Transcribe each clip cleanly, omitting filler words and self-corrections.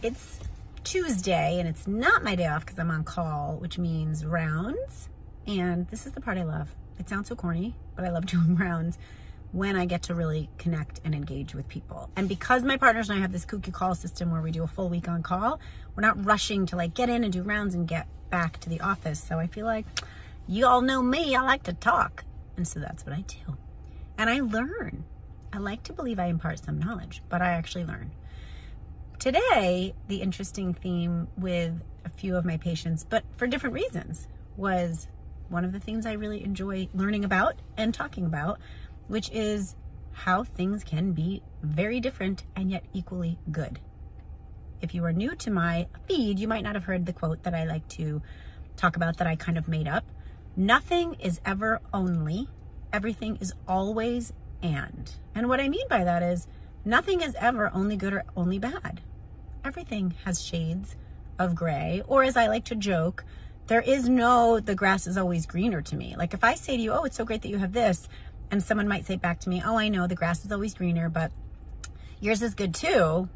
It's Tuesday and it's not my day off because I'm on call, which means rounds. And this is the part I love. It sounds so corny, but I love doing rounds when I get to really connect and engage with people. And because my partners and I have this kooky call system where we do a full week on call, we're not rushing to like get in and do rounds and get back to the office. So I feel like you all know me, I like to talk. And so that's what I do. And I learn. I like to believe I impart some knowledge, but I actually learn. Today, the interesting theme with a few of my patients, but for different reasons, was one of the things I really enjoy learning about and talking about, which is how things can be very different and yet equally good. If you are new to my feed, you might not have heard the quote that I like to talk about that I kind of made up. Nothing is ever only, everything is always and. And what I mean by that is nothing is ever only good or only bad. Everything has shades of gray, or as I like to joke, there is no, the grass is always greener to me. Like if I say to you, oh, it's so great that you have this, and someone might say back to me, oh, I know the grass is always greener, but yours is good too.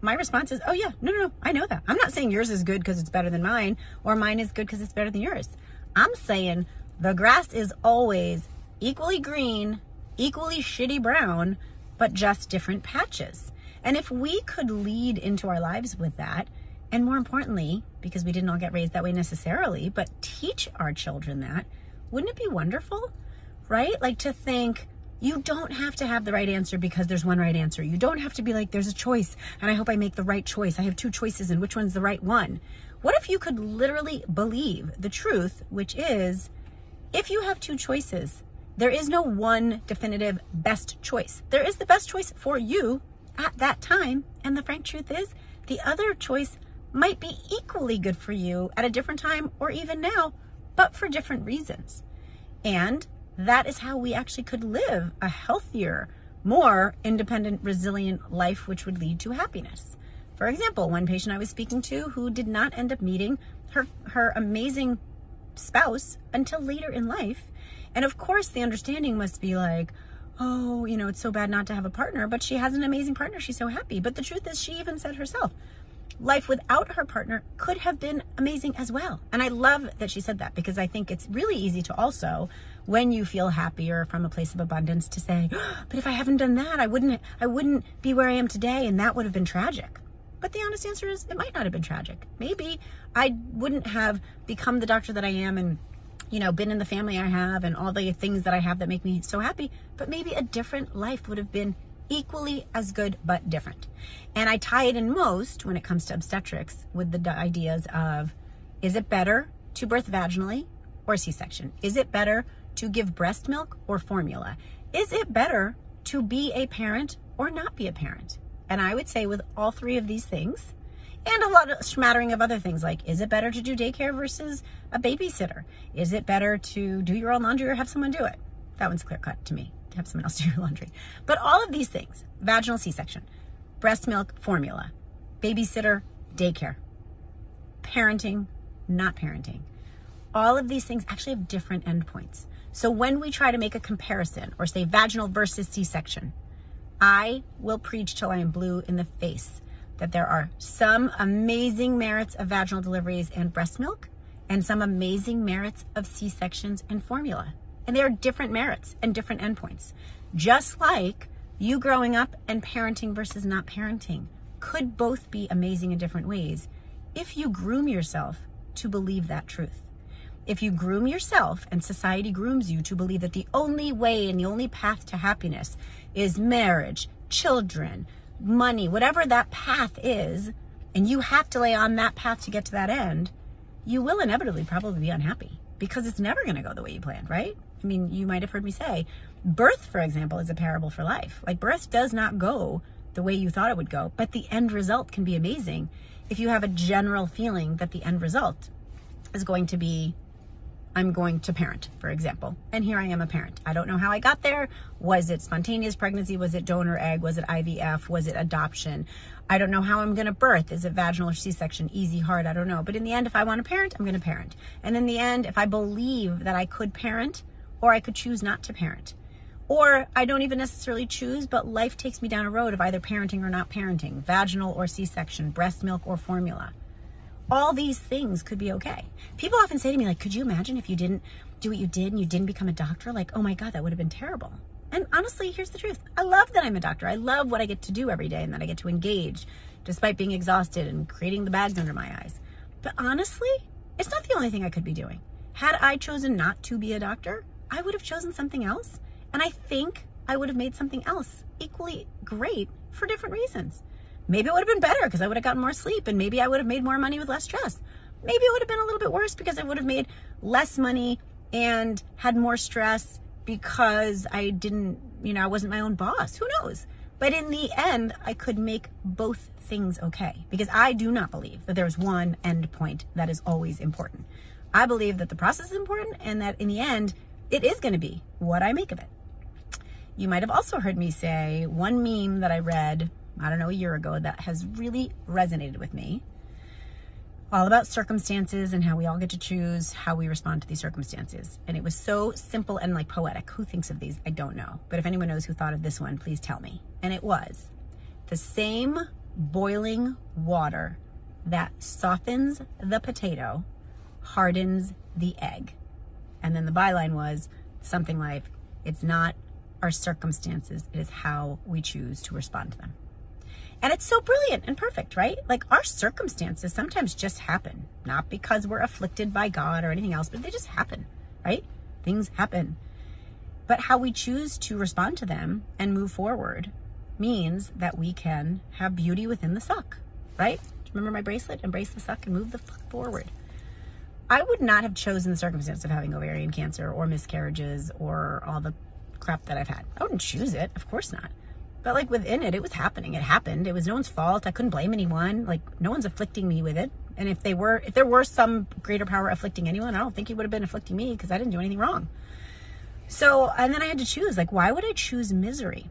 My response is, oh yeah, no, I know that. I'm not saying yours is good because it's better than mine, or mine is good because it's better than yours. I'm saying the grass is always equally green, equally shitty brown, but just different patches. And if we could lead into our lives with that, and more importantly, because we didn't all get raised that way necessarily, but teach our children that, wouldn't it be wonderful, right? Like to think you don't have to have the right answer because there's one right answer. You don't have to be like, there's a choice and I hope I make the right choice. I have two choices and which one's the right one? What if you could literally believe the truth, which is if you have two choices, there is no one definitive best choice. There is the best choice for you at that time. And the frank truth is the other choice might be equally good for you at a different time or even now, but for different reasons. And that is how we actually could live a healthier, more independent, resilient life, which would lead to happiness. For example, one patient I was speaking to who did not end up meeting her amazing spouse until later in life. And of course, the understanding must be like, oh, you know, it's so bad not to have a partner, but she has an amazing partner. She's so happy. But the truth is, she even said herself, life without her partner could have been amazing as well. And I love that she said that because I think it's really easy to also, when you feel happier from a place of abundance, to say, oh, but if I haven't done that, I wouldn't be where I am today, and that would have been tragic. But the honest answer is it might not have been tragic. Maybe I wouldn't have become the doctor that I am and, you know, been in the family I have and all the things that I have that make me so happy, but maybe a different life would have been equally as good, but different. And I tie it in most when it comes to obstetrics with the ideas of, is it better to birth vaginally or C-section? Is it better to give breast milk or formula? Is it better to be a parent or not be a parent? And I would say with all three of these things, and a lot of smattering of other things, like, is it better to do daycare versus a babysitter? Is it better to do your own laundry or have someone do it? That one's clear cut to me, to have someone else do your laundry. But all of these things, vaginal C-section, breast milk, formula, babysitter, daycare, parenting, not parenting, all of these things actually have different endpoints. So when we try to make a comparison or say vaginal versus C-section, I will preach till I am blue in the face that there are some amazing merits of vaginal deliveries and breast milk and some amazing merits of C-sections and formula. And they are different merits and different endpoints. Just like you growing up and parenting versus not parenting could both be amazing in different ways if you groom yourself to believe that truth. If you groom yourself and society grooms you to believe that the only way and the only path to happiness is marriage, children, money, whatever that path is, and you have to lay on that path to get to that end, you will inevitably probably be unhappy because it's never going to go the way you planned, right? I mean, you might have heard me say, birth, for example, is a parable for life. Like birth does not go the way you thought it would go, but the end result can be amazing if you have a general feeling that the end result is going to be, I'm going to parent, for example. And here I am a parent. I don't know how I got there. Was it spontaneous pregnancy? Was it donor egg? Was it IVF? Was it adoption? I don't know how I'm going to birth. Is it vaginal or C-section? Easy, hard? I don't know. But in the end, if I want to parent, I'm going to parent. And in the end, if I believe that I could parent or I could choose not to parent, Or I don't even necessarily choose, but life takes me down a road of either parenting or not parenting, vaginal or C-section, breast milk or formula. All these things could be okay. People often say to me, like, could you imagine if you didn't do what you did and you didn't become a doctor? Like, oh my God, that would have been terrible. And honestly, here's the truth. I love that I'm a doctor. I love what I get to do every day and that I get to engage despite being exhausted and creating the bags under my eyes. But honestly, it's not the only thing I could be doing. Had I chosen not to be a doctor, I would have chosen something else. And I think I would have made something else equally great for different reasons. Maybe it would have been better because I would have gotten more sleep, and maybe I would have made more money with less stress. Maybe it would have been a little bit worse because I would have made less money and had more stress because I didn't, I wasn't my own boss. Who knows? But in the end, I could make both things okay, because I do not believe that there's one end point that is always important. I believe that the process is important and that in the end, it is going to be what I make of it. You might have also heard me say one meme that I read, I don't know, a year ago that has really resonated with me. All about circumstances and how we all get to choose how we respond to these circumstances. And it was so simple and like poetic. Who thinks of these? I don't know. But if anyone knows who thought of this one, please tell me. And it was the same boiling water that softens the potato hardens the egg. And then the byline was something like, it's not our circumstances, it is how we choose to respond to them. And it's so brilliant and perfect, right? Like, our circumstances sometimes just happen, not because we're afflicted by God or anything else, but they just happen, right? Things happen. But how we choose to respond to them and move forward means that we can have beauty within the suck, right? Remember my bracelet? Embrace the suck and move the fuck forward. I would not have chosen the circumstance of having ovarian cancer or miscarriages or all the crap that I've had. I wouldn't choose it, of course not. But like within it, it was happening. It happened. It was no one's fault. I couldn't blame anyone. Like, no one's afflicting me with it. And if there were some greater power afflicting anyone, I don't think he would have been afflicting me because I didn't do anything wrong. So, and then I had to choose, like, why would I choose misery?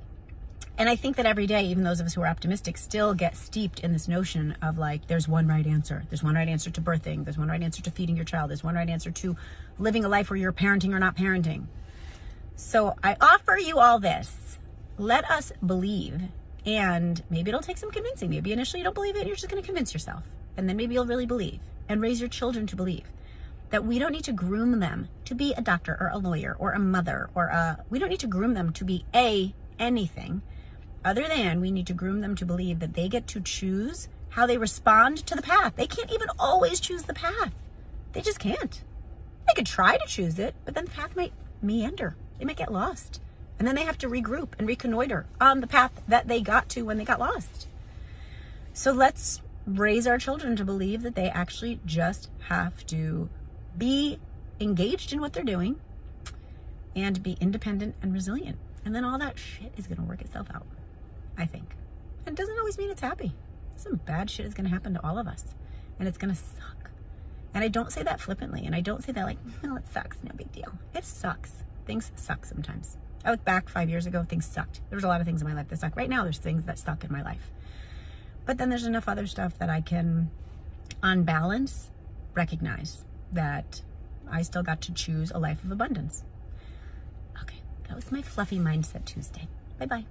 And I think that every day, even those of us who are optimistic still get steeped in this notion of like, there's one right answer. There's one right answer to birthing. There's one right answer to feeding your child. There's one right answer to living a life where you're parenting or not parenting. So I offer you all this. Let us believe, and maybe it'll take some convincing. Maybe initially you don't believe it and you're just going to convince yourself. And then maybe you'll really believe and raise your children to believe that we don't need to groom them to be a doctor or a lawyer or a mother we don't need to groom them to be anything other than we need to groom them to believe that they get to choose how they respond to the path. They can't even always choose the path. They just can't. They could try to choose it, but then the path might meander. They might get lost. And then they have to regroup and reconnoiter on the path that they got to when they got lost. So let's raise our children to believe that they actually just have to be engaged in what they're doing and be independent and resilient. And then all that shit is going to work itself out, I think. And it doesn't always mean it's happy. Some bad shit is going to happen to all of us. And it's going to suck. And I don't say that flippantly. And I don't say that like, no, it sucks. No big deal. It sucks. Things suck sometimes. I look back 5 years ago, things sucked. There was a lot of things in my life that suck. Right now, there's things that suck in my life. But then there's enough other stuff that I can, on balance, recognize that I still got to choose a life of abundance. Okay, that was my Fluffy Mindset Tuesday. Bye-bye.